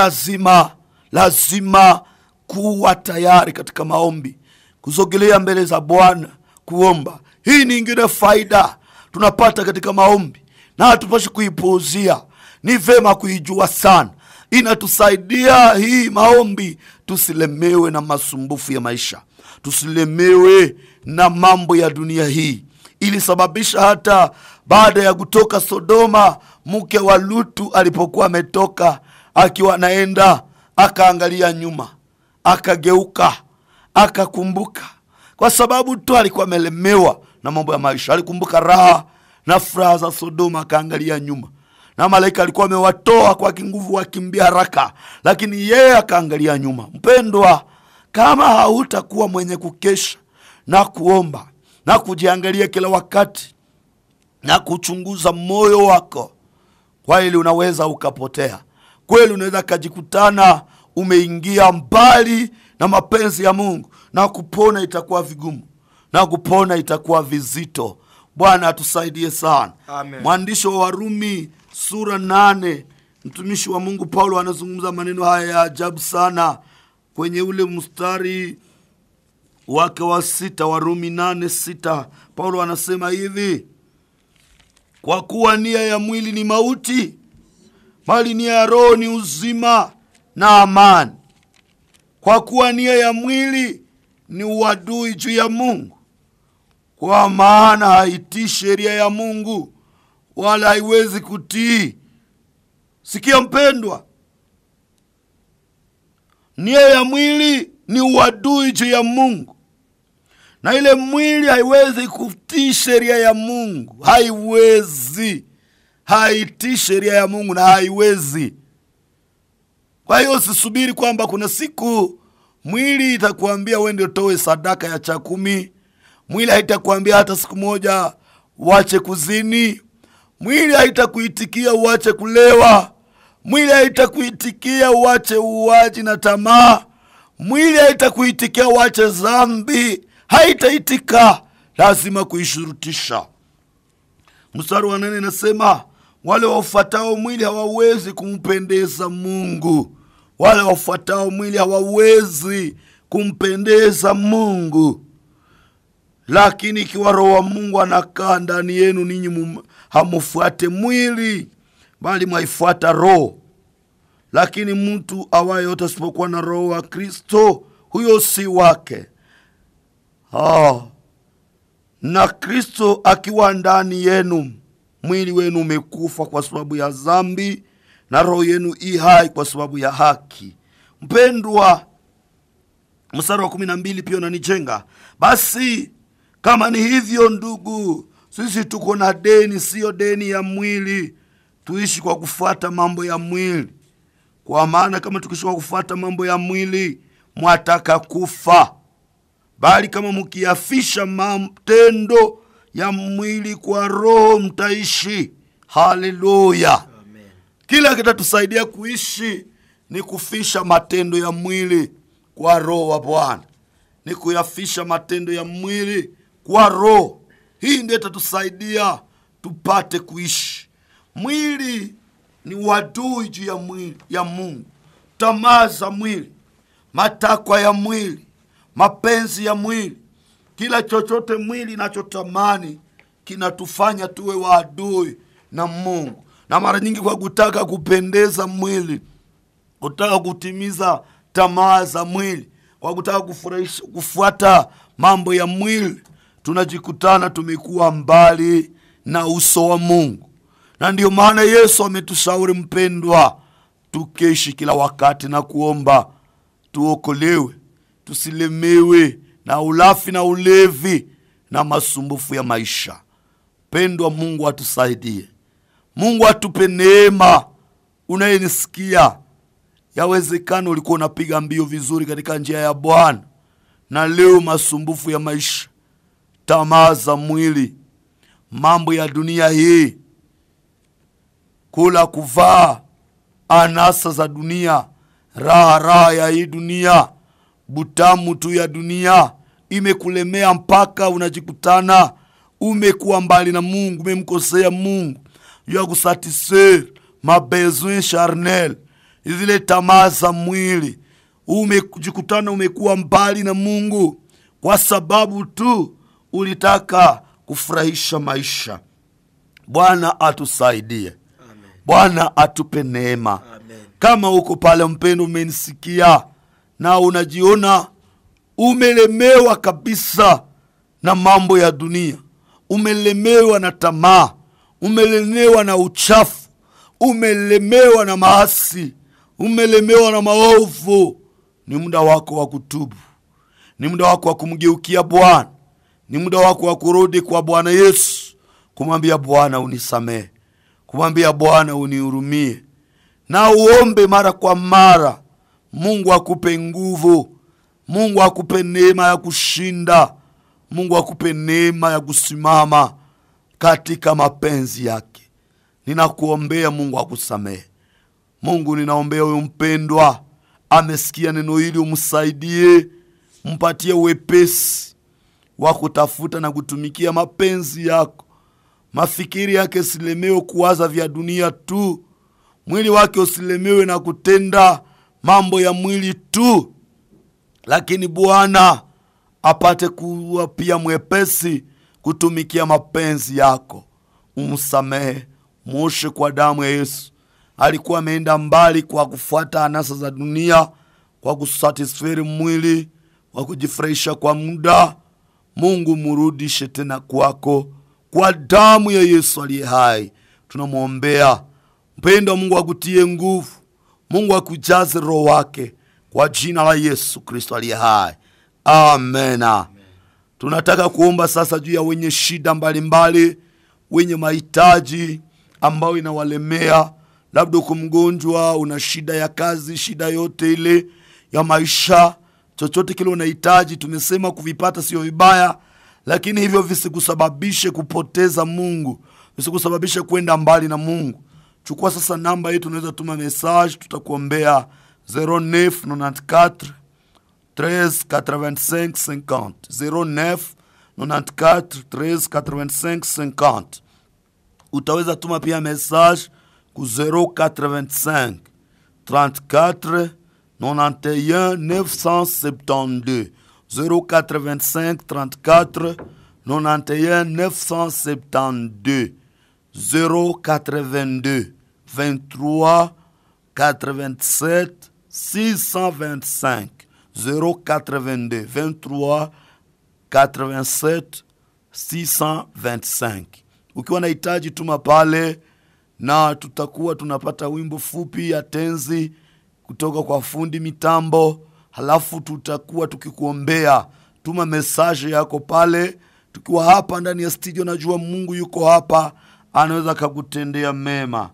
lazima kuwa tayari katika maombi, kusogelea mbele za Bwana, kuomba. Hii ni ingine faida tunapata katika maombi, na hatupashi kuipuuzia. Ni vema kuijua sana. Inatusaidia hii maombi tusilemewe na masumbufu ya maisha, tusilemewe na mambo ya dunia hii. Ilisababisha hata baada ya kutoka Sodoma, mke wa Lutu alipokuwa ametoka akiwa naenda, akaangalia nyuma, akageuka, akakumbuka, kwa sababu tu alikuwa amelemewa na mambo ya maisha. Alikumbuka raha na furaha za Sodoma, akaangalia nyuma, na malaika alikuwa amewatoa kwa kinguvu wakimbia haraka, lakini yeye akaangalia nyuma. Mpendwa, kama hautakuwa mwenye kukesha na kuomba na kujiangalia kila wakati na kuchunguza moyo wako, kweli unaweza ukapotea. Kweli unaweza kujikutana umeingia mbali na mapenzi ya Mungu, na kupona itakuwa vigumu, na kupona itakuwa vizito. Bwana atusaidie sana. Amen. Mwandishi wa Warumi sura 8, mtumishi wa Mungu Paulo anazungumza maneno haya ya ajabu sana kwenye ule mstari wake wa 6, Warumi 8:6. Paulo anasema hivi: kwa kuwa nia ya mwili ni mauti, bali nia ya roho ni uzima na amani. Kwa kuwa nia ya mwili ni uadui juu ya Mungu, kwa maana haitii sheria ya Mungu, wala haiwezi kutii. Sikia mpendwa, nia ya mwili ni uadui juu ya Mungu, na ile mwili haiwezi kutii sheria ya Mungu. Haiwezi, haitii sheria ya Mungu na haiwezi. Kwa hiyo usisubiri kwamba kuna siku mwili itakuambia uende utoe sadaka ya 10. Mwili haitakuambia hata siku moja uache kuzini. Mwili haitakuitikia uache kulewa. Mwili haitakuitikia uache uwaji na tamaa. Mwili haitakuitikia uache dhambi. Haitaitika, lazima kuishurutisha. Mstari wa 8 inasema wale wafuatao mwili hawawezi kumpendeza Mungu. Wale wafuatao mwili hawawezi kumpendeza Mungu. Lakini ikiwa Roho wa Mungu anakaa ndani yenu, ninyi hamufuate mwili, bali mwaifuata Roho. Lakini mtu awaye yote asipokuwa na Roho wa Kristo, huyo si wake. Na Kristo akiwa ndani yenu, mwili wenu umekufa kwa sababu ya dhambi, na roho yenu i hai kwa sababu ya haki. Mpendwa, mstari wa 12 pia unanijenga. Basi kama ni hivyo ndugu, sisi tuko na deni, sio deni ya mwili, tuishi kwa kufuata mambo ya mwili. Kwa maana kama tukiishi kwa kufuata mambo ya mwili, mwataka kufa. Bali kama mkiafisha matendo ya mwili kwa Roho, mtaishi. Haleluya. Amen. Kila kitatusaidia kuishi ni kufisha matendo ya mwili kwa Roho wa Bwana. Ni kuyafisha matendo ya mwili kwa Roho. Hii ndio itatusaidia tupate kuishi. Mwili ni wadui juu ya mwili ya Mungu. Tamaa za mwili, matakwa ya mwili, mapenzi ya mwili, kila chochote mwili inachotamani kinatufanya tuwe waadui na Mungu. Na mara nyingi kwa kutaka kupendeza mwili, kutaka kutimiza tamaa za mwili, kwa kutaka kufuata mambo ya mwili, tunajikutana tumekuwa mbali na uso wa Mungu. Na ndio maana Yesu ametushauri mpendwa, tukeshi kila wakati na kuomba tuokolewe, tusilemewe na ulafi na ulevi na masumbufu ya maisha. Pendwa, Mungu atusaidie. Mungu atupe neema. Unayenisikia, yawezekana ulikuwa unapiga mbio vizuri katika njia ya Bwana, na leo masumbufu ya maisha, tamaa za mwili, mambo ya dunia hii, kula, kuvaa, anasa za dunia, raha ya hii dunia, butamu tu ya dunia imekulemea mpaka unajikutana umekuwa mbali na Mungu, umemkosea Mungu. Ya kusatisfaire ma besoin charnel, zile tamaa za mwili, umejikutana umekuwa mbali na Mungu kwa sababu tu ulitaka kufurahisha maisha. Bwana atusaidie. Amen. Bwana atupe neema. Amen. Kama uko pale mpendo, umenisikia na unajiona umelemewa kabisa na mambo ya dunia, umelemewa na tamaa, umelemewa na uchafu, umelemewa na maasi, umelemewa na maovu, ni muda wako wa kutubu. Ni muda wako wa kumgeukia Bwana. Ni muda wako wa kurudi kwa Bwana Yesu, kumwambia Bwana unisamehe, kumwambia Bwana unihurumie, na uombe mara kwa mara. Mungu akupe nguvu, Mungu akupe neema ya kushinda, Mungu akupe neema ya kusimama katika mapenzi yake. Ninakuombea Mungu akusamehe. Mungu, ninaombea huyo mpendwa amesikia neno hili, umsaidie, mpatie wepesi wa kutafuta na kutumikia mapenzi yako. Mafikiri yake silemewe kuwaza vya dunia tu, mwili wake usilemewe na kutenda mambo ya mwili tu, lakini Bwana apate kuwa pia mwepesi kutumikia mapenzi yako. Umsamehe, muoshe kwa damu ya Yesu. Alikuwa ameenda mbali kwa kufuata anasa za dunia, kwa kusatisfiri mwili, kwa kujifurahisha kwa muda. Mungu, murudishe tena kwako kwa damu ya Yesu aliye hai. Tunamwombea mpendo, Mungu akutie nguvu, Mungu akujaze roho wake kwa jina la Yesu Kristo aliye hai. Amen. Tunataka kuomba sasa juu ya wenye shida mbalimbali, wenye mahitaji ambao inawalemea. Labda uko mgonjwa, una shida ya kazi, shida yote ile ya maisha, chochote kile unahitaji. Tumesema kuvipata sio vibaya, lakini hivyo visikusababishe kupoteza Mungu, visikusababishe kwenda mbali na Mungu. Chukua sasa namba yetu, unaweza tuma message, tutakuombea 0994 13 85 50 0994 13 85 50. Utaweza tuma pia message ku 085 34 91 972 085 34 91 972 082 23 87 625 082 23 87 625. Ukiwa na hitaji tuma pale, na tutakuwa tunapata wimbo fupi ya tenzi kutoka kwa fundi mitambo, halafu tutakuwa tukikuombea. Tuma message yako pale, tukiwa hapa ndani ya studio. Najua Mungu yuko hapa, anaweza kukutendea mema,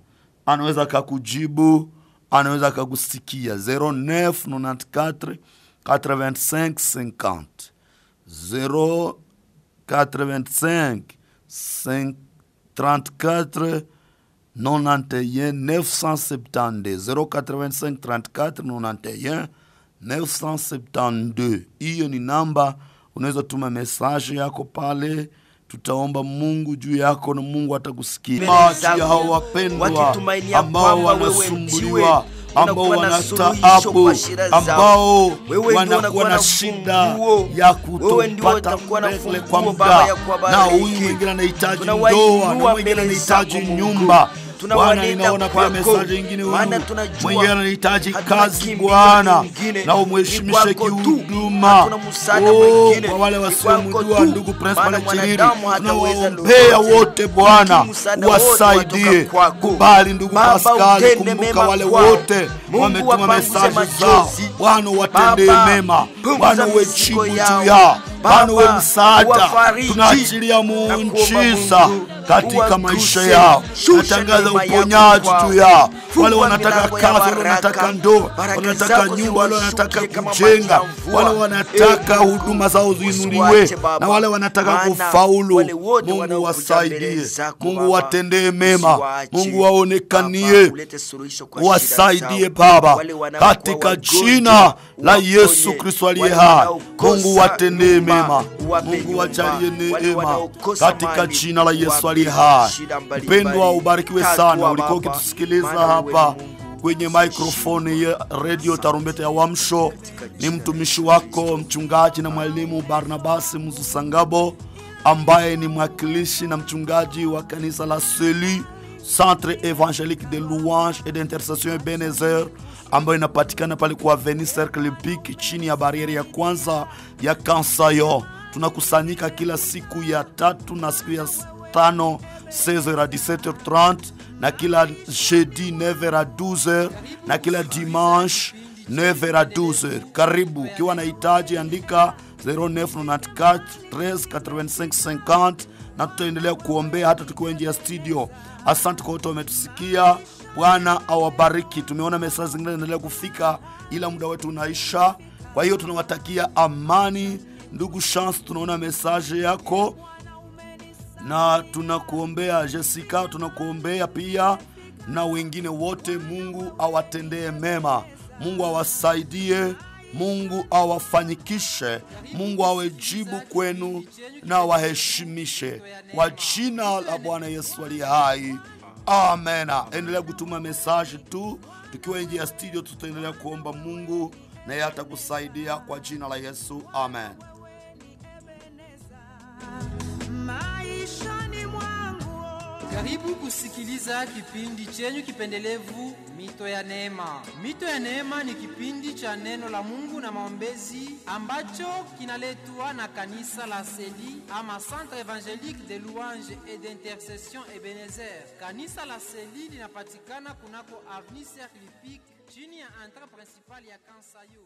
anaweza kukujibu, anaweza kukusikia. 0994 85 50 085 34 91 972 085 34 91 972. Hiyo ni namba, unaweza tuma message yako pale. Tutaomba Mungu juu yako na Mungu atakusikia. Maji hao wapendwa ambao wanasumbuliwa, ambao wanataabu, ambao wanakuwa na shida ya kutopata mbele kwa muda, na huyu mwingine anahitaji ndoa, na mwingine anahitaji nyumba. Bwana, ninaona pia message nyingine, mwingine anahitaji kazi. Bwana, na umheshimishe kihuduma. Kwa wale wasiomjua ndugu Prince Chiriri, na waombea wote Bwana, wasaidie. Kubali ndugu Pascal, kumbuka wale wote wametuma message zao. Bwana, watendee mema. Bwana, uwe jibu juu yao. Bwana, uwe msaada. Tunaachilia muujiza katika maisha yao. Natangaza uponyaji juu yao. Wale wanataka kazi, wale wanataka ndoa, wale wanataka nyumba, wale wanataka kujenga, wale wanataka huduma zao ziinuliwe, na wale wanataka kufaulu. Mungu wasaidie, Mungu watendee mema, Mungu waonekanie, wasaidie Baba, katika jina la Yesu Kristo aliye hai. Mungu watendee mema, Mungu wajalie neema, katika jina la Yesu aliye hai. Mpendwa, ubarikiwe sana. Ulikuwa ukitusikiliza hapa kwenye microphone ya Radio Tarumbeta ya Uamsho. Ni mtumishi wako mchungaji na mwalimu Barnabas Muzusangabo, ambaye ni mwakilishi na mchungaji wa kanisa la Seli Centre Évangélique de Louange et d'Intercession Ebenezer, ambayo inapatikana pale kwa Avenue Cercle Pic, chini ya barieri ya kwanza ya Kansayo. Tunakusanyika kila siku ya 3 na siku ya 5 16h à 17h30, na kila jeudi 9h à 12h, na kila dimanche 9h à 12h. Karibu. Ukiwa na hitaji andika 0994 13 85 50, na tutaendelea kuombea hata tukiwa nje ya studio. Asante kwa wote wametusikia. Bwana awabariki. Tumeona message zingine zinaendelea kufika, ila muda wetu unaisha. Kwa hiyo tunawatakia amani. Ndugu Chance, tunaona message yako na tunakuombea. Jessica, tunakuombea pia, na wengine wote. Mungu awatendee mema, Mungu awasaidie, Mungu awafanyikishe, Mungu awejibu kwenu na waheshimishe, kwa jina la Bwana Yesu aliye hai. Amen. Endelea kutuma message tu, tukiwa nje ya studio tutaendelea kuomba Mungu na yeye atakusaidia kwa jina la Yesu. Amen. Karibu kusikiliza kipindi chenyu kipendelevu Mito ya Neema. Mito ya Neema ni kipindi cha neno la Mungu na maombezi ambacho kinaletwa na kanisa la Seli ama Centre Évangélique de Louange et d'Intercession Ebenezer. Kanisa la Seli linapatikana kunako Avenue Cercle Pic, chini ya entrée principale ya Kansayo.